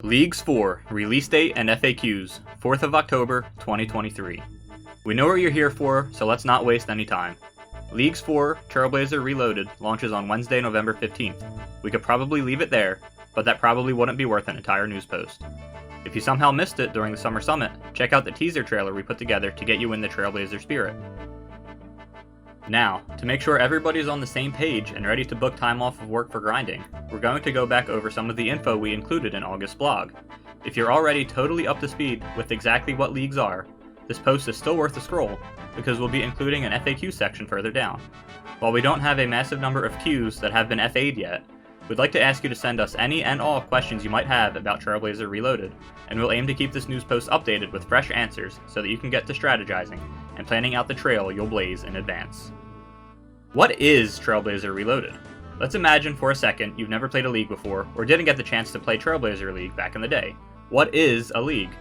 Leagues 4, Release Date and FAQs, 4th of October, 2023. We know what you're here for, so let's not waste any time. Leagues 4, Trailblazer Reloaded launches on Wednesday, November 15th. We could probably leave it there, but that probably wouldn't be worth an entire news post. If you somehow missed it during the Summer Summit, check out the teaser trailer we put together to get you in the Trailblazer spirit. Now, to make sure everybody's on the same page and ready to book time off of work for grinding, we're going to go back over some of the info we included in August's blog. If you're already totally up to speed with exactly what leagues are, this post is still worth a scroll, because we'll be including an FAQ section further down. While we don't have a massive number of queues that have been FA'd yet, we'd like to ask you to send us any and all questions you might have about Trailblazer Reloaded, and we'll aim to keep this news post updated with fresh answers so that you can get to strategizing and planning out the trail you'll blaze in advance. What is Trailblazer Reloaded? Let's imagine for a second you've never played a league before, or didn't get the chance to play Trailblazer League back in the day. What is a league?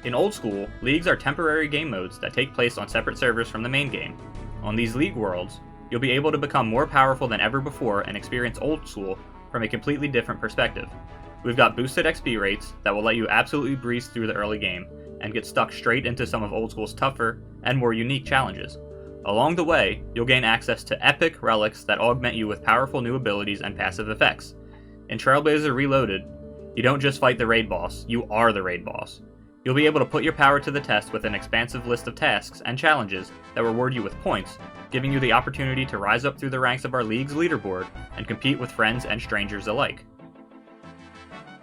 In old school, leagues are temporary game modes that take place on separate servers from the main game. On these league worlds, you'll be able to become more powerful than ever before and experience old school from a completely different perspective. We've got boosted XP rates that will let you absolutely breeze through the early game and get stuck straight into some of old school's tougher and more unique challenges. Along the way, you'll gain access to epic relics that augment you with powerful new abilities and passive effects. In Trailblazer Reloaded, you don't just fight the raid boss, you are the raid boss. You'll be able to put your power to the test with an expansive list of tasks and challenges that reward you with points, giving you the opportunity to rise up through the ranks of our league's leaderboard and compete with friends and strangers alike.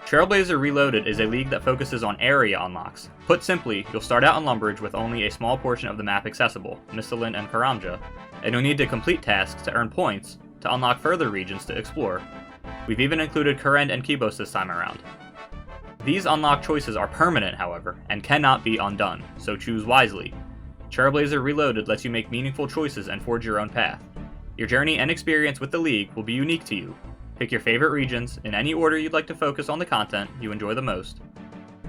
Trailblazer Reloaded is a league that focuses on area unlocks. Put simply, you'll start out on Lumbridge with only a small portion of the map accessible, Mistalin and Karamja, and you'll need to complete tasks to earn points to unlock further regions to explore. We've even included Kurend and Kibos this time around. These unlock choices are permanent, however, and cannot be undone, so choose wisely. Trailblazer Reloaded lets you make meaningful choices and forge your own path. Your journey and experience with the league will be unique to you. Pick your favorite regions in any order you'd like to focus on the content you enjoy the most.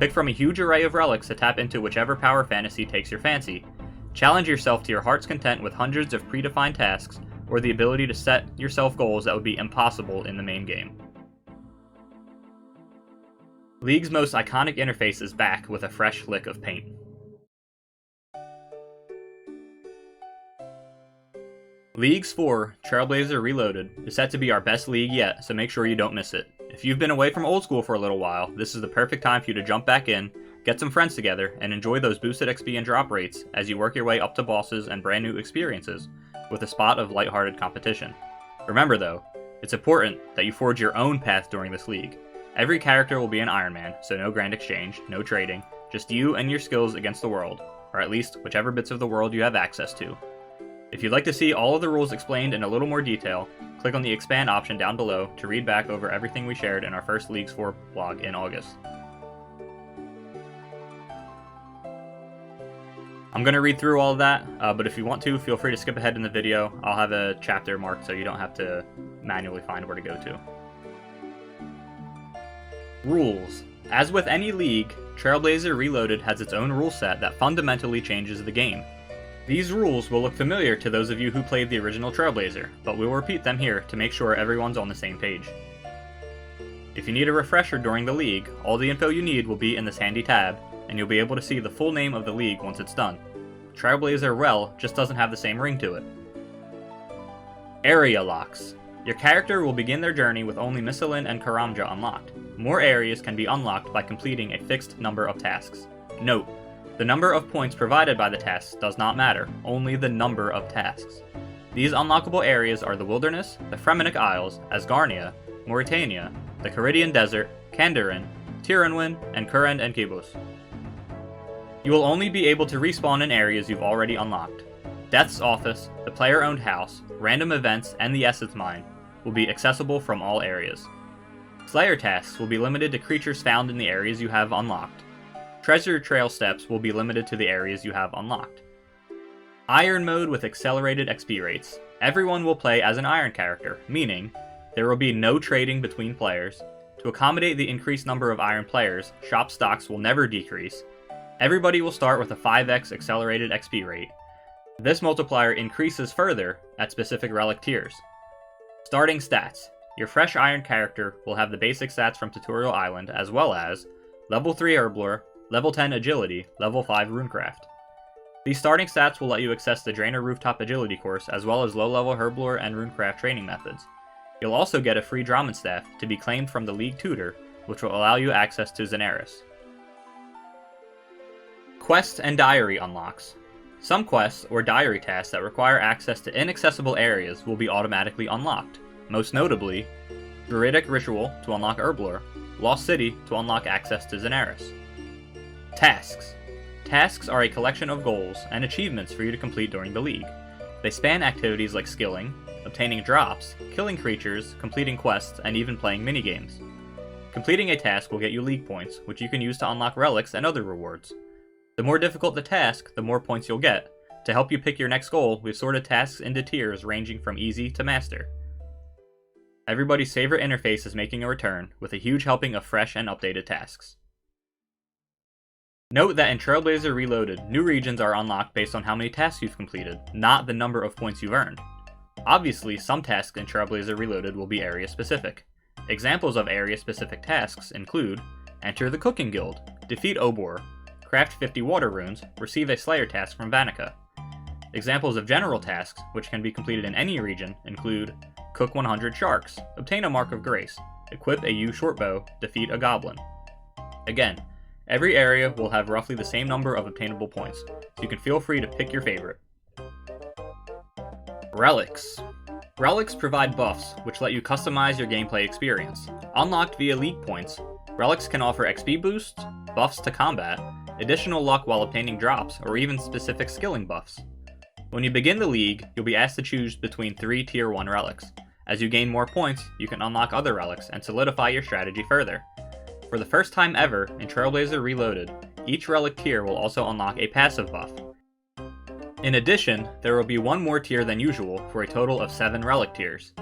Pick from a huge array of relics to tap into whichever power fantasy takes your fancy. Challenge yourself to your heart's content with hundreds of predefined tasks, or the ability to set yourself goals that would be impossible in the main game. League's most iconic interface is back with a fresh lick of paint. Leagues 4, Trailblazer Reloaded, is set to be our best league yet, so make sure you don't miss it. If you've been away from old school for a little while, this is the perfect time for you to jump back in, get some friends together, and enjoy those boosted XP and drop rates as you work your way up to bosses and brand new experiences, with a spot of lighthearted competition. Remember though, it's important that you forge your own path during this league. Every character will be an Iron Man, so no grand exchange, no trading, just you and your skills against the world, or at least whichever bits of the world you have access to. If you'd like to see all of the rules explained in a little more detail, click on the expand option down below to read back over everything we shared in our first Leagues 4 blog in August. I'm going to read through all of that, but if you want to, feel free to skip ahead in the video. I'll have a chapter marked so you don't have to manually find where to go to. Rules. As with any league, Trailblazer Reloaded has its own rule set that fundamentally changes the game. These rules will look familiar to those of you who played the original Trailblazer, but we will repeat them here to make sure everyone's on the same page. If you need a refresher during the league, all the info you need will be in this handy tab, and you'll be able to see the full name of the league once it's done. Trailblazer Rel just doesn't have the same ring to it. Area locks. Your character will begin their journey with only Mistalin and Karamja unlocked. More areas can be unlocked by completing a fixed number of tasks. Note: the number of points provided by the tasks does not matter, only the number of tasks. These unlockable areas are the Wilderness, the Fremenic Isles, Asgarnia, Mauritania, the Caridian Desert, Kandarin, Tiranwin, and Kurend and Kibos. You will only be able to respawn in areas you've already unlocked. Death's Office, the player-owned house, random events, and the Essence Mine will be accessible from all areas. Slayer tasks will be limited to creatures found in the areas you have unlocked. Treasure Trail steps will be limited to the areas you have unlocked. Iron mode with accelerated XP rates. Everyone will play as an Iron character, meaning there will be no trading between players. To accommodate the increased number of Iron players, shop stocks will never decrease. Everybody will start with a 5x accelerated XP rate. This multiplier increases further at specific relic tiers. Starting stats. Your fresh Iron character will have the basic stats from Tutorial Island, as well as level 3 Herblore, level 10 Agility, level 5 Runecraft. These starting stats will let you access the Draenor Rooftop Agility course as well as low-level Herblore and Runecraft training methods. You'll also get a free Draman Staff to be claimed from the League Tutor, which will allow you access to Zenaris. Quest and Diary unlocks. Some quests or diary tasks that require access to inaccessible areas will be automatically unlocked, most notably Druidic Ritual to unlock Herblore, Lost City to unlock access to Zenaris. Tasks. Tasks are a collection of goals and achievements for you to complete during the League. They span activities like skilling, obtaining drops, killing creatures, completing quests, and even playing minigames. Completing a task will get you League points, which you can use to unlock relics and other rewards. The more difficult the task, the more points you'll get. To help you pick your next goal, we've sorted tasks into tiers ranging from easy to master. Everybody's favorite interface is making a return, with a huge helping of fresh and updated tasks. Note that in Trailblazer Reloaded, new regions are unlocked based on how many tasks you've completed, not the number of points you've earned. Obviously, some tasks in Trailblazer Reloaded will be area-specific. Examples of area-specific tasks include enter the Cooking Guild, defeat Obor, craft 50 water runes, receive a Slayer task from Vanica. Examples of general tasks, which can be completed in any region, include cook 100 sharks, obtain a Mark of Grace, equip a yew shortbow, defeat a goblin. Again, every area will have roughly the same number of obtainable points, so you can feel free to pick your favorite. Relics. Relics provide buffs, which let you customize your gameplay experience. Unlocked via League points, relics can offer XP boosts, buffs to combat, additional luck while obtaining drops, or even specific skilling buffs. When you begin the League, you'll be asked to choose between 3 Tier 1 relics. As you gain more points, you can unlock other relics and solidify your strategy further. For the first time ever in Trailblazer Reloaded, each relic tier will also unlock a passive buff. In addition, there will be one more tier than usual for a total of 7 relic tiers.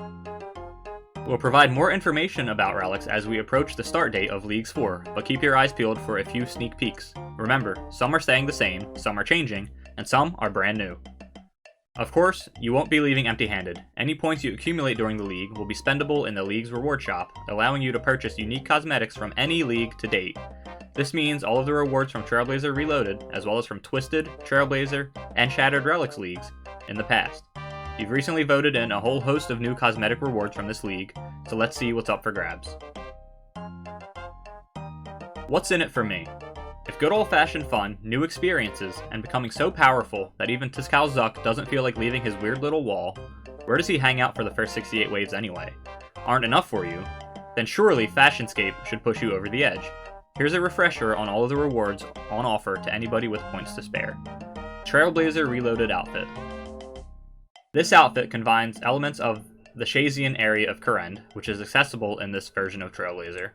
We'll provide more information about relics as we approach the start date of Leagues 4, but keep your eyes peeled for a few sneak peeks. Remember, some are staying the same, some are changing, and some are brand new. Of course, you won't be leaving empty-handed. Any points you accumulate during the League will be spendable in the League's reward shop, allowing you to purchase unique cosmetics from any League to date. This means all of the rewards from Trailblazer Reloaded, as well as from Twisted, Trailblazer, and Shattered Relics Leagues in the past. You've recently voted in a whole host of new cosmetic rewards from this league, so let's see what's up for grabs. What's in it for me? If good old-fashioned fun, new experiences, and becoming so powerful that even Tiskal Zuck doesn't feel like leaving his weird little wall, where does he hang out for the first 68 waves anyway, aren't enough for you, then surely Fashionscape should push you over the edge. Here's a refresher on all of the rewards on offer to anybody with points to spare. Trailblazer Reloaded outfit. This outfit combines elements of the Shazian area of Kourend, which is accessible in this version of Trailblazer,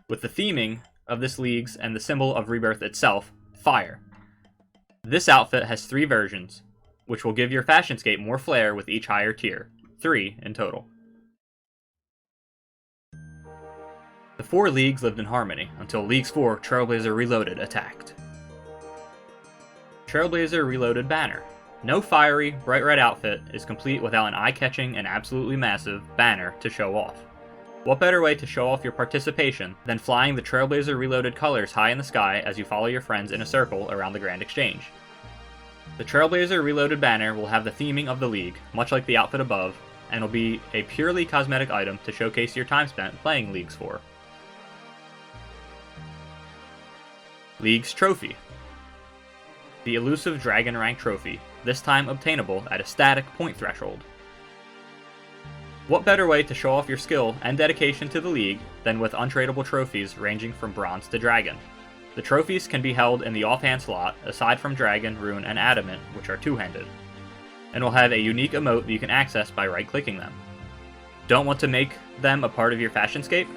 with the theming of this league's and the symbol of rebirth itself, fire. This outfit has 3 versions, which will give your Fashionscape more flair with each higher tier, 3 in total. The 4 leagues lived in harmony until Leagues 4 Trailblazer Reloaded attacked. Trailblazer Reloaded banner. No fiery, bright red outfit is complete without an eye-catching and absolutely massive banner to show off. What better way to show off your participation than flying the Trailblazer Reloaded colors high in the sky as you follow your friends in a circle around the Grand Exchange? The Trailblazer Reloaded banner will have the theming of the league, much like the outfit above, and will be a purely cosmetic item to showcase your time spent playing Leagues 4. League's Trophy. The elusive Dragon Rank Trophy, this time obtainable at a static point threshold. What better way to show off your skill and dedication to the League than with untradeable trophies ranging from Bronze to Dragon? The trophies can be held in the offhand slot, aside from Dragon, Rune, and Adamant, which are two-handed, and will have a unique emote that you can access by right-clicking them. Don't want to make them a part of your Fashionscape?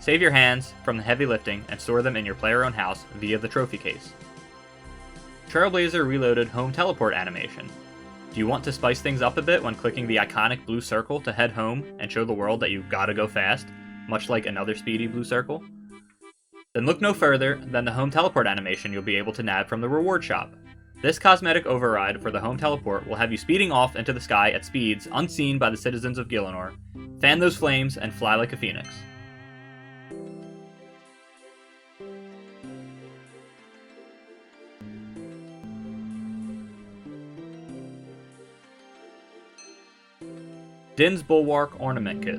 Save your hands from the heavy lifting and store them in your player-owned house via the trophy case. Trailblazer Reloaded Home Teleport animation. Do you want to spice things up a bit when clicking the iconic blue circle to head home and show the world that you gotta go fast, much like another speedy blue circle? Then look no further than the Home Teleport animation you'll be able to nab from the reward shop. This cosmetic override for the Home Teleport will have you speeding off into the sky at speeds unseen by the citizens of Gielinor, fan those flames, and fly like a phoenix. Din's Bulwark Ornament Kit.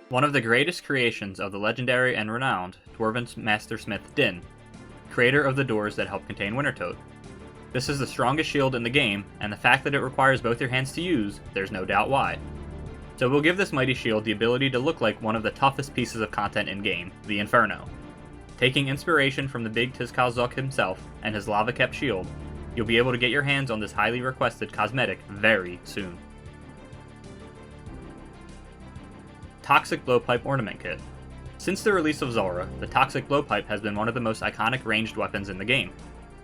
One of the greatest creations of the legendary and renowned Dwarven mastersmith Din, creator of the doors that help contain Wintertodt. This is the strongest shield in the game, and the fact that it requires both your hands to use, there's no doubt why. So we'll give this mighty shield the ability to look like one of the toughest pieces of content in-game, the Inferno. Taking inspiration from the big Tizkalzuk himself and his lava-kept shield, you'll be able to get your hands on this highly requested cosmetic very soon. Toxic Blowpipe Ornament Kit. Since the release of Zulrah, the Toxic Blowpipe has been one of the most iconic ranged weapons in the game.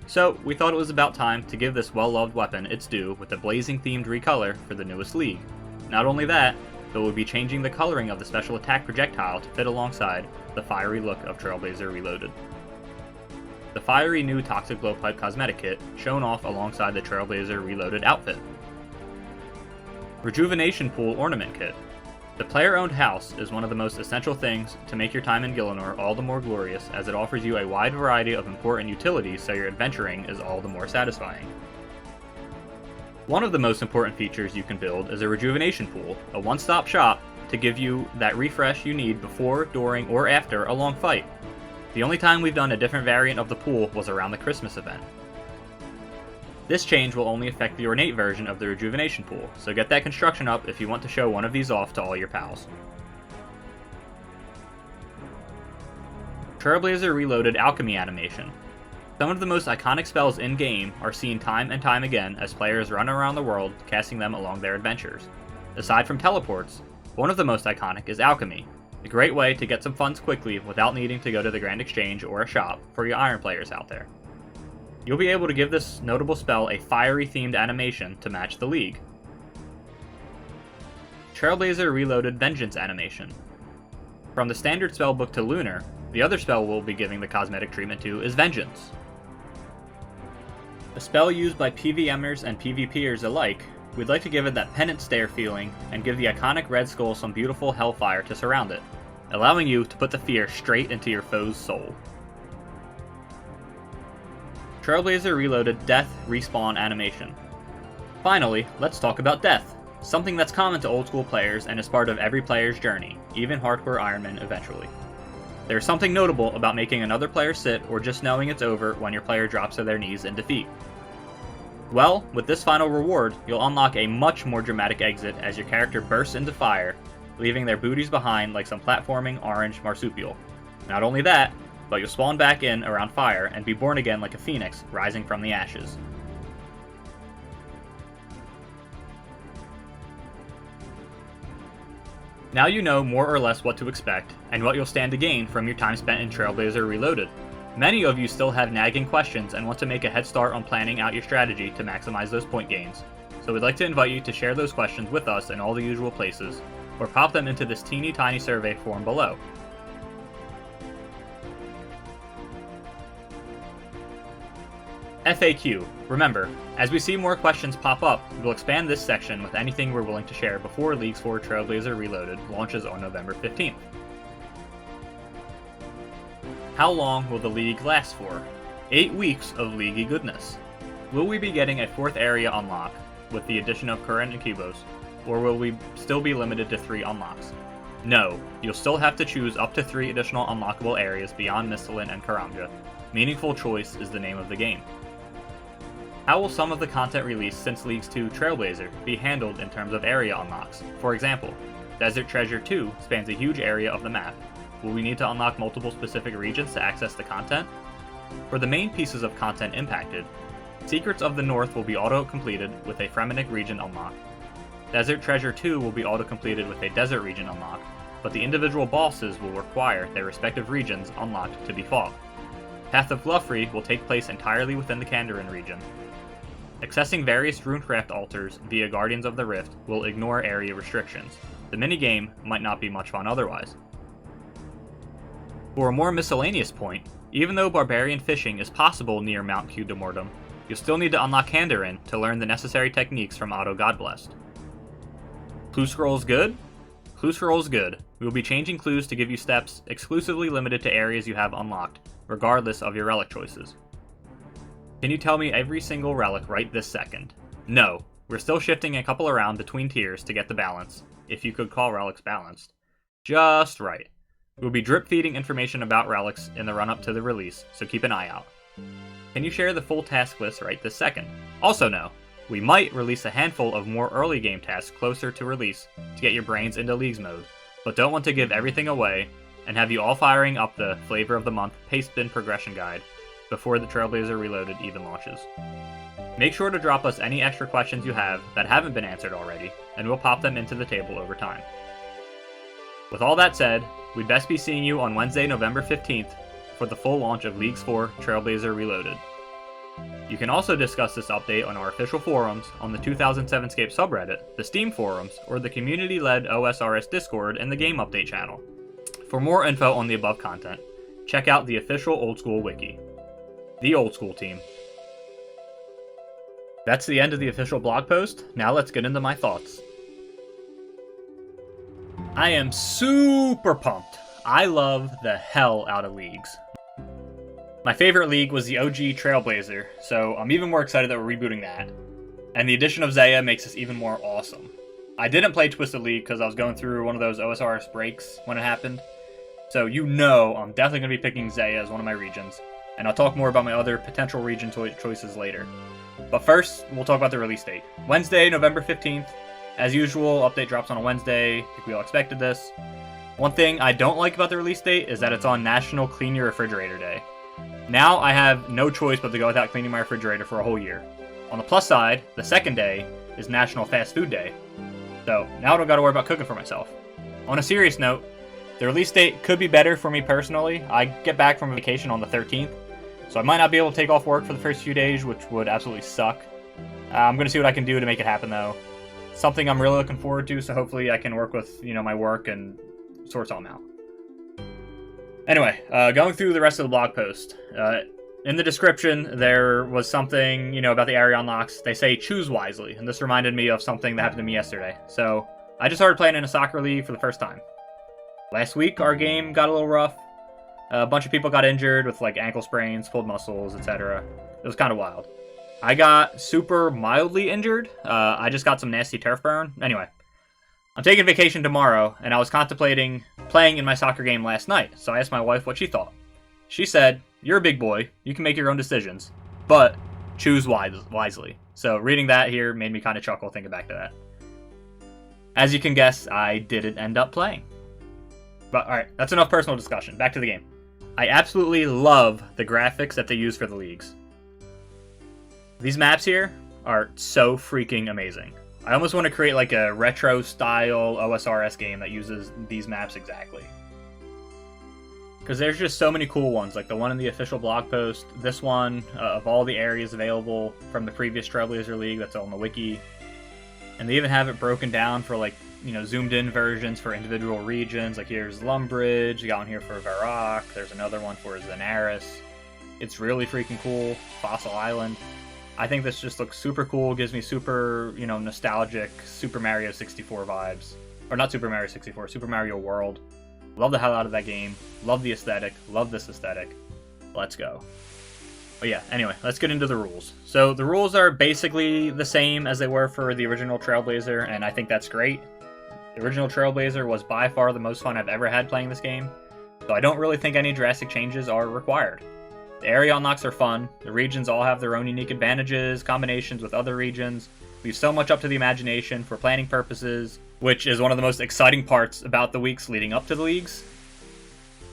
So, we thought it was about time to give this well-loved weapon its due with a blazing-themed recolor for the newest league. Not only that, but we'll be changing the coloring of the special attack projectile to fit alongside the fiery look of Trailblazer Reloaded. The fiery new Toxic Blowpipe cosmetic kit shown off alongside the Trailblazer Reloaded outfit. Rejuvenation Pool Ornament Kit. The player-owned house is one of the most essential things to make your time in Gielinor all the more glorious, as it offers you a wide variety of important utilities so your adventuring is all the more satisfying. One of the most important features you can build is a rejuvenation pool, a one-stop shop to give you that refresh you need before, during, or after a long fight. The only time we've done a different variant of the pool was around the Christmas event. This change will only affect the ornate version of the rejuvenation pool, so get that construction up if you want to show one of these off to all your pals. Trailblazer Reloaded Alchemy Animation. Some of the most iconic spells in-game are seen time and time again as players run around the world casting them along their adventures. Aside from teleports, one of the most iconic is Alchemy, a great way to get some funds quickly without needing to go to the Grand Exchange or a shop for you Iron players out there. You'll be able to give this notable spell a fiery-themed animation to match the league. Trailblazer Reloaded Vengeance Animation. From the standard spellbook to Lunar, the other spell we'll be giving the cosmetic treatment to is Vengeance. A spell used by PvMers and PvPers alike, we'd like to give it that Penance Stare feeling and give the iconic Red Skull some beautiful hellfire to surround it, allowing you to put the fear straight into your foe's soul. Trailblazer Reloaded Death Respawn Animation. Finally, let's talk about death, something that's common to old school players and is part of every player's journey, even hardcore Ironmen eventually. There's something notable about making another player sit or just knowing it's over when your player drops to their knees in defeat. Well, with this final reward, you'll unlock a much more dramatic exit as your character bursts into fire, leaving their booties behind like some platforming orange marsupial. Not only that, but you'll spawn back in around fire and be born again like a phoenix, rising from the ashes. Now you know more or less what to expect, and what you'll stand to gain from your time spent in Trailblazer Reloaded. Many of you still have nagging questions and want to make a head start on planning out your strategy to maximize those point gains, so we'd like to invite you to share those questions with us in all the usual places, or pop them into this teeny tiny survey form below. FAQ. Remember, as we see more questions pop up, we'll expand this section with anything we're willing to share before Leagues 4 Trailblazer Reloaded launches on November 15th. How long will the League last for? 8 weeks of leaguey goodness. Will we be getting a 4th area unlock with the addition of Kurin and Kibos, or will we still be limited to 3 unlocks? No, you'll still have to choose up to 3 additional unlockable areas beyond Mistalin and Karamja. Meaningful choice is the name of the game. How will some of the content released since Leagues 2 Trailblazer be handled in terms of area unlocks? For example, Desert Treasure 2 spans a huge area of the map. Will we need to unlock multiple specific regions to access the content? For the main pieces of content impacted, Secrets of the North will be auto-completed with a Fremennik region unlock. Desert Treasure 2 will be auto-completed with a Desert region unlock, but the individual bosses will require their respective regions unlocked to be fought. Path of Gloufrey will take place entirely within the Kandarin region. Accessing various runecraft altars via Guardians of the Rift will ignore area restrictions. The minigame might not be much fun otherwise. For a more miscellaneous point, even though barbarian fishing is possible near Mount Q de Mortem, you'll still need to unlock Kandarin to learn the necessary techniques from Otto Godblessed. Clue Scrolls good? Clue Scrolls good. We will be changing clues to give you steps exclusively limited to areas you have unlocked, regardless of your relic choices. Can you tell me every single relic right this second? No, We're still shifting a couple around between tiers to get the balance, if you could call relics balanced, just right. We'll be drip feeding information about relics in the run-up to the release, so keep an eye out. Can you share the full task list right this second? Also know, we might release a handful of more early game tasks closer to release to get your brains into Leagues mode, but don't want to give everything away and have you all firing up the Flavor of the Month Paste Bin Progression Guide before the Trailblazer Reloaded even launches. Make sure to drop us any extra questions you have that haven't been answered already, and we'll pop them into the table over time. With all that said, we'd best be seeing you on Wednesday, November 15th for the full launch of Leagues 4 Trailblazer Reloaded. You can also discuss this update on our official forums, on the 2007scape subreddit, the Steam forums, or the community-led OSRS Discord and the Game Update channel. For more info on the above content, check out the official Old School Wiki. The Old School team. That's the end of the official blog post. Now let's get into my thoughts. I am super pumped. I love the hell out of Leagues. My favorite league was the OG Trailblazer, so I'm even more excited that we're rebooting that. And the addition of Zaya makes this even more awesome. I didn't play Twisted League because I was going through one of those OSRS breaks when it happened. So you know I'm definitely going to be picking Zaya as one of my regions. And I'll talk more about my other potential region choices later. But first, we'll talk about the release date. Wednesday, November 15th. As usual, update drops on a Wednesday. I think we all expected this. One thing I don't like about the release date is that it's on National Clean Your Refrigerator Day. Now I have no choice but to go without cleaning my refrigerator for a whole year. On the plus side, the second day is National Fast Food Day. So now I don't gotta worry about cooking for myself. On a serious note, the release date could be better for me personally. I get back from vacation on the 13th, so I might not be able to take off work for the first few days, which would absolutely suck. I'm gonna see what I can do to make it happen though. Something I'm really looking forward to, so hopefully I can work with, my work and sort something out. Anyway, going through the rest of the blog post. In the description, there was something, about the area unlocks. They say choose wisely, and this reminded me of something that happened to me yesterday. So, I just started playing in a soccer league for the first time. Last week, our game got a little rough. A bunch of people got injured with, ankle sprains, pulled muscles, etc. It was kind of wild. I got super mildly injured. I just got some nasty turf burn. Anyway, I'm taking vacation tomorrow, and I was contemplating playing in my soccer game last night, so I asked my wife what she thought. She said, "You're a big boy, you can make your own decisions, but choose wisely." So reading that here made me kind of chuckle thinking back to that. As you can guess, I didn't end up playing. But alright, that's enough personal discussion. Back to the game. I absolutely love the graphics that they use for the leagues. These maps here are so freaking amazing. I almost want to create a retro style OSRS game that uses these maps exactly. Because there's just so many cool ones, like the one in the official blog post, this one, of all the areas available from the previous Trailblazer League that's on the wiki. And they even have it broken down for zoomed in versions for individual regions. Like here's Lumbridge, you got one here for Varrock, there's another one for Zenaris. It's really freaking cool. Fossil Island. I think this just looks super cool, gives me super, nostalgic Super Mario 64 vibes. Or not Super Mario 64, Super Mario World. Love the hell out of that game. Love the aesthetic. Love this aesthetic. Let's go. But yeah, anyway, let's get into the rules. So the rules are basically the same as they were for the original Trailblazer, and I think that's great. The original Trailblazer was by far the most fun I've ever had playing this game, so I don't really think any drastic changes are required. The area unlocks are fun, the regions all have their own unique advantages, combinations with other regions, leave so much up to the imagination for planning purposes, which is one of the most exciting parts about the weeks leading up to the leagues.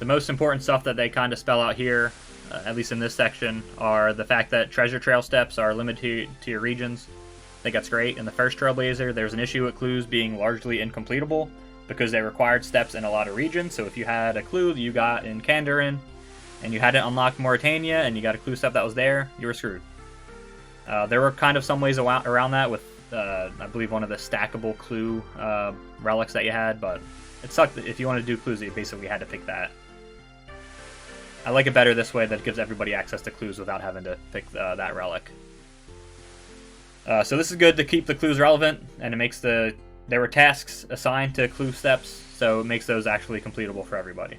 The most important stuff that they kind of spell out here, at least in this section, are the fact that treasure trail steps are limited to your regions. I think that's great. In the first Trailblazer, there's an issue with clues being largely incompletable because they required steps in a lot of regions, so if you had a clue that you got in Kandarin, and you hadn't unlocked Mauritania, and you got a clue step that was there, you were screwed. There were kind of some ways around that with, I believe, one of the stackable clue relics that you had, but it sucked that if you wanted to do clues, you basically had to pick that. I like it better this way, that it gives everybody access to clues without having to pick that relic. So this is good to keep the clues relevant, and it makes there were tasks assigned to clue steps, so it makes those actually completable for everybody.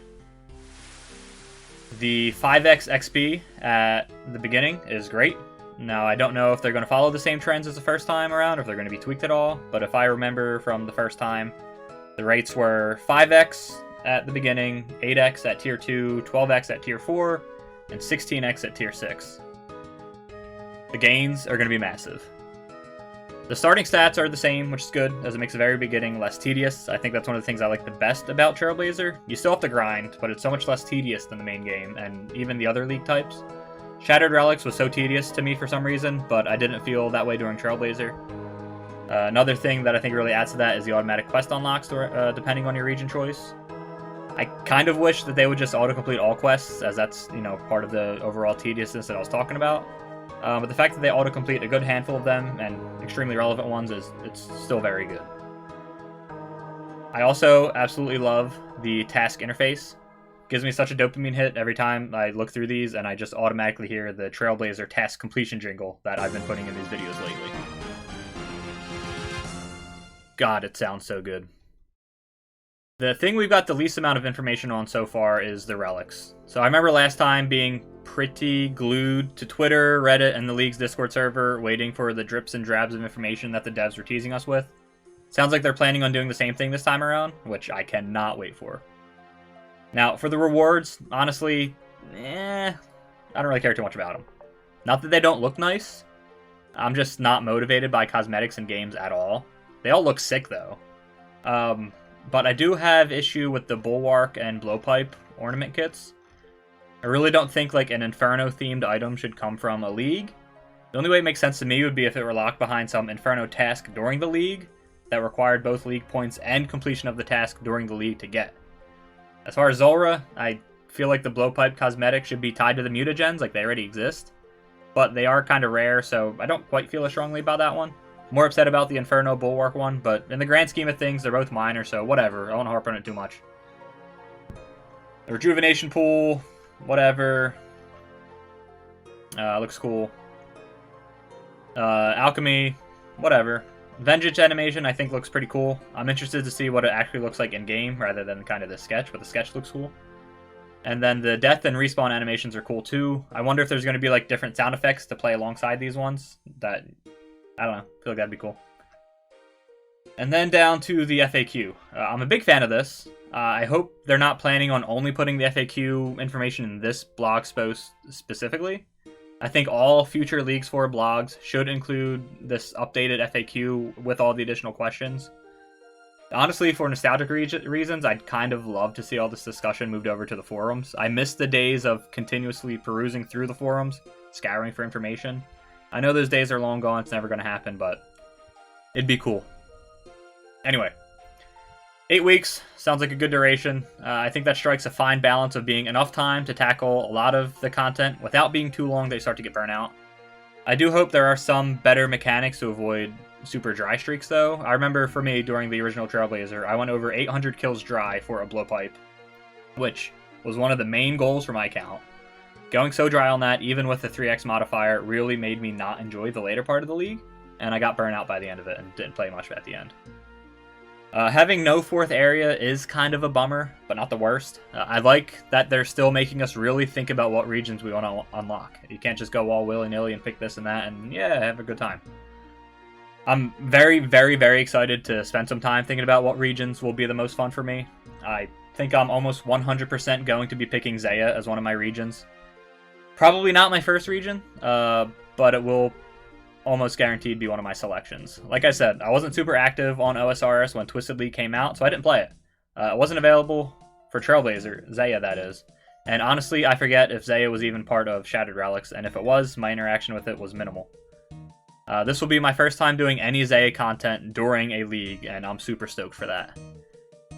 The 5x XP at the beginning is great. Now, I don't know if they're going to follow the same trends as the first time around, or if they're going to be tweaked at all, but if I remember from the first time, the rates were 5x at the beginning, 8x at tier 2, 12x at tier 4, and 16x at tier 6. The gains are going to be massive. The starting stats are the same, which is good, as it makes the very beginning less tedious. I think that's one of the things I like the best about Trailblazer. You still have to grind, but it's so much less tedious than the main game, and even the other league types. Shattered Relics was so tedious to me for some reason, but I didn't feel that way during Trailblazer. Another thing that I think really adds to that is the automatic quest unlocks, depending on your region choice. I kind of wish that they would just autocomplete all quests, as that's, part of the overall tediousness that I was talking about. But the fact that they autocomplete a good handful of them, and extremely relevant ones, it's still very good. I also absolutely love the task interface. It gives me such a dopamine hit every time I look through these, and I just automatically hear the Trailblazer task completion jingle that I've been putting in these videos lately. God, it sounds so good. The thing we've got the least amount of information on so far is the relics. So I remember last time being pretty glued to Twitter, Reddit, and the league's Discord server, waiting for the drips and drabs of information that the devs were teasing us with. Sounds like they're planning on doing the same thing this time around, which I cannot wait for. Now, for the rewards, honestly, I don't really care too much about them. Not that they don't look nice. I'm just not motivated by cosmetics in games at all. They all look sick, though. But I do have issue with the Bulwark and Blowpipe ornament kits. I really don't think like an Inferno-themed item should come from a league. The only way it makes sense to me would be if it were locked behind some Inferno task during the league that required both league points and completion of the task during the league to get. As far as Zulrah, I feel like the Blowpipe cosmetic should be tied to the mutagens, like they already exist. But they are kind of rare, so I don't quite feel as strongly about that one. More upset about the Inferno Bulwark one, but in the grand scheme of things, they're both minor, so whatever. I won't harp on it too much. The Rejuvenation Pool, whatever. Looks cool. Alchemy, whatever. Vengeance animation, I think, looks pretty cool. I'm interested to see what it actually looks like in-game, rather than kind of the sketch, but the sketch looks cool. And then the death and respawn animations are cool, too. I wonder if there's going to be, like, different sound effects to play alongside these ones that... I don't know. I feel like that'd be cool. And then down to the FAQ. I'm a big fan of this. I hope they're not planning on only putting the FAQ information in this blog post specifically. I think all future Leagues 4 blogs should include this updated FAQ with all the additional questions. Honestly, for nostalgic reasons, I'd kind of love to see all this discussion moved over to the forums. I miss the days of continuously perusing through the forums, scouring for information. I know those days are long gone, it's never going to happen, but it'd be cool. Anyway, 8 weeks, sounds like a good duration. I think that strikes a fine balance of being enough time to tackle a lot of the content without being too long that you start to get burnt out. I do hope there are some better mechanics to avoid super dry streaks, though. I remember for me, during the original Trailblazer, I went over 800 kills dry for a Blowpipe, which was one of the main goals for my account. Going so dry on that, even with the 3x modifier, really made me not enjoy the later part of the league, and I got burnt out by the end of it and didn't play much at the end. Having no 4th area is kind of a bummer, but not the worst. I like that they're still making us really think about what regions we want to unlock. You can't just go all willy-nilly and pick this and that and, yeah, have a good time. I'm very, very, very excited to spend some time thinking about what regions will be the most fun for me. I think I'm almost 100% going to be picking Zeah as one of my regions. Probably not my first region, but it will almost guaranteed be one of my selections. Like I said, I wasn't super active on OSRS when Twisted League came out, so I didn't play it. It wasn't available for Trailblazer, Zeah that is. And honestly, I forget if Zeah was even part of Shattered Relics, and if it was, my interaction with it was minimal. This will be my first time doing any Zeah content during a league, and I'm super stoked for that.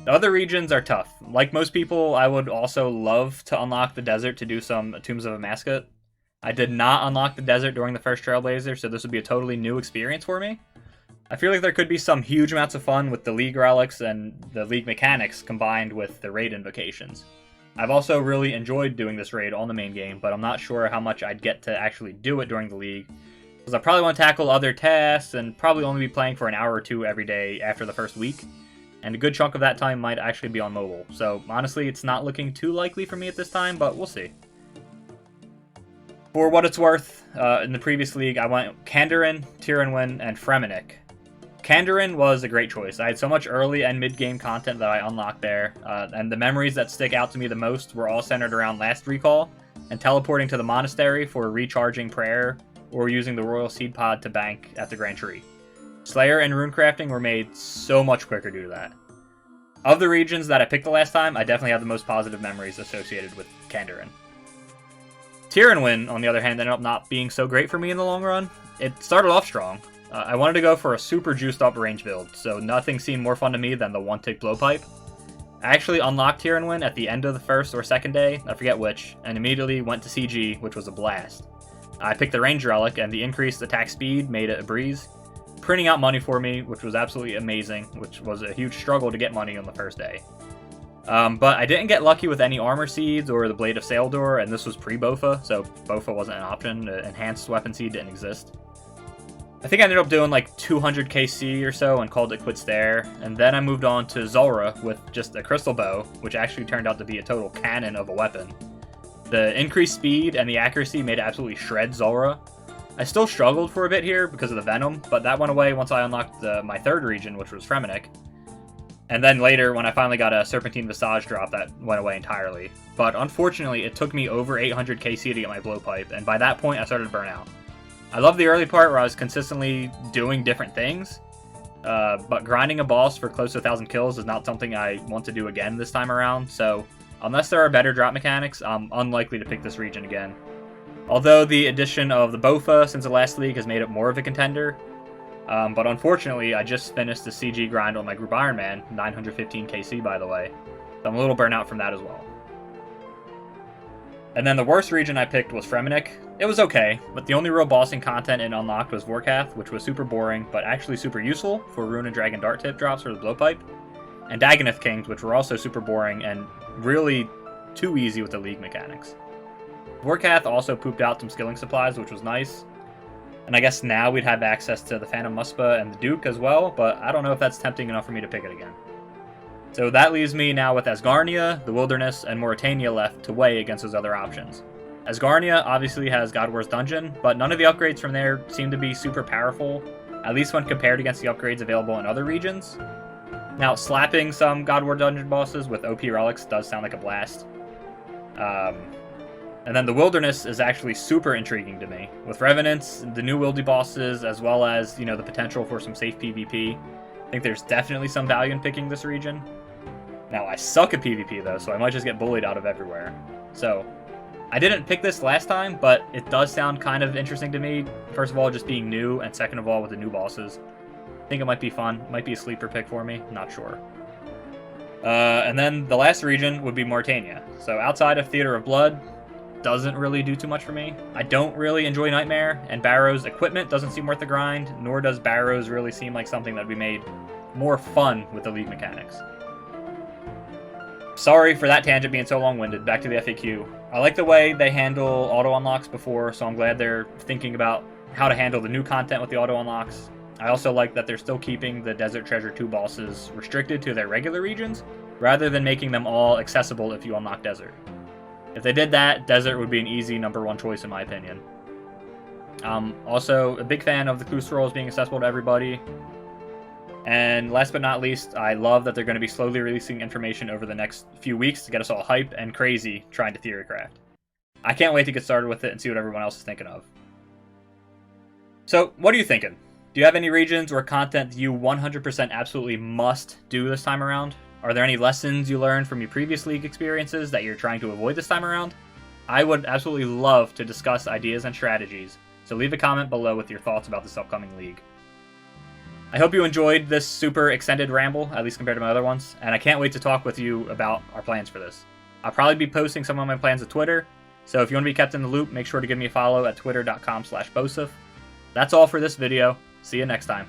The other regions are tough. Like most people, I would also love to unlock the desert to do some Tombs of a Mascot. I did not unlock the desert during the first Trailblazer, so this would be a totally new experience for me. I feel like there could be some huge amounts of fun with the League relics and the League mechanics combined with the raid invocations. I've also really enjoyed doing this raid on the main game, but I'm not sure how much I'd get to actually do it during the League, because I probably want to tackle other tasks and probably only be playing for an hour or two every day after the first week. And a good chunk of that time might actually be on mobile. So honestly, it's not looking too likely for me at this time, but we'll see. For what it's worth, in the previous league, I went Kandarin, Tyrannwyn, and Fremennik. Kandarin was a great choice. I had so much early and mid-game content that I unlocked there, and the memories that stick out to me the most were all centered around Last Recall and teleporting to the monastery for recharging prayer or using the Royal Seed Pod to bank at the Grand Tree. Slayer and runecrafting were made so much quicker due to that. Of the regions that I picked the last time, I definitely have the most positive memories associated with Kandarin. Tyrannwyn, on the other hand, ended up not being so great for me in the long run. It started off strong. I wanted to go for a super juiced up range build, so nothing seemed more fun to me than the one-tick blowpipe. I actually unlocked Tyrannwyn at the end of the first or second day, I forget which, and immediately went to CG, which was a blast. I picked the range relic, and the increased attack speed made it a breeze, printing out money for me, which was absolutely amazing, which was a huge struggle to get money on the first day. But I didn't get lucky with any armor seeds or the Blade of Saeldor, and this was pre-Bofa, so Bofa wasn't an option. The enhanced weapon seed didn't exist. I think I ended up doing like 200 KC or so and called it quits there, and then I moved on to Zulrah with just a crystal bow, which actually turned out to be a total cannon of a weapon. The increased speed and the accuracy made it absolutely shred Zulrah. I still struggled for a bit here because of the Venom, but that went away once I unlocked my third region, which was Fremennik. And then later, when I finally got a Serpentine Visage drop, that went away entirely. But unfortunately, it took me over 800 KC to get my blowpipe, and by that point, I started to burn out. I love the early part where I was consistently doing different things, but grinding a boss for close to 1,000 kills is not something I want to do again this time around, so unless there are better drop mechanics, I'm unlikely to pick this region again. Although the addition of the Bofa since the last league has made it more of a contender, but unfortunately, I just finished the CG grind on my Group Iron Man, 915 KC by the way, so I'm a little burnt out from that as well. And then the worst region I picked was Fremennik. It was okay, but the only real bossing content it unlocked was Vorkath, which was super boring, but actually super useful for Rune and Dragon Dart tip drops for the blowpipe, and Dagonoth Kings, which were also super boring and really too easy with the league mechanics. Vorkath also pooped out some skilling supplies, which was nice, and I guess now we'd have access to the Phantom Muspa and the Duke as well, but I don't know if that's tempting enough for me to pick it again. So that leaves me now with Asgarnia, the Wilderness, and Mauritania left to weigh against those other options. Asgarnia obviously has God War's Dungeon, but none of the upgrades from there seem to be super powerful, at least when compared against the upgrades available in other regions. Now, slapping some God War Dungeon bosses with OP relics does sound like a blast. And then the Wilderness is actually super intriguing to me, with Revenants, the new Wildy bosses, as well as, the potential for some safe PvP. I think there's definitely some value in picking this region. Now, I suck at PvP though, so I might just get bullied out of everywhere. So, I didn't pick this last time, but it does sound kind of interesting to me. First of all, just being new, and second of all, with the new bosses. I think it might be fun. It might be a sleeper pick for me, not sure. And then the last region would be Mauritania. So outside of Theater of Blood, doesn't really do too much for me. I don't really enjoy Nightmare, and Barrow's equipment doesn't seem worth the grind, nor does Barrow's really seem like something that would be made more fun with the league mechanics. Sorry for that tangent being so long-winded, back to the FAQ. I like the way they handle auto-unlocks before, so I'm glad they're thinking about how to handle the new content with the auto-unlocks. I also like that they're still keeping the Desert Treasure 2 bosses restricted to their regular regions, rather than making them all accessible if you unlock Desert. If they did that, Desert would be an easy #1 choice in my opinion. Also, a big fan of the clue scrolls being accessible to everybody. And last but not least, I love that they're going to be slowly releasing information over the next few weeks to get us all hype and crazy trying to theorycraft. I can't wait to get started with it and see what everyone else is thinking of. So, what are you thinking? Do you have any regions or content that you 100% absolutely must do this time around? Are there any lessons you learned from your previous league experiences that you're trying to avoid this time around? I would absolutely love to discuss ideas and strategies, so leave a comment below with your thoughts about this upcoming league. I hope you enjoyed this super extended ramble, at least compared to my other ones, and I can't wait to talk with you about our plans for this. I'll probably be posting some of my plans to Twitter, so if you want to be kept in the loop, make sure to give me a follow at twitter.com/Bohseph. That's all for this video. See you next time.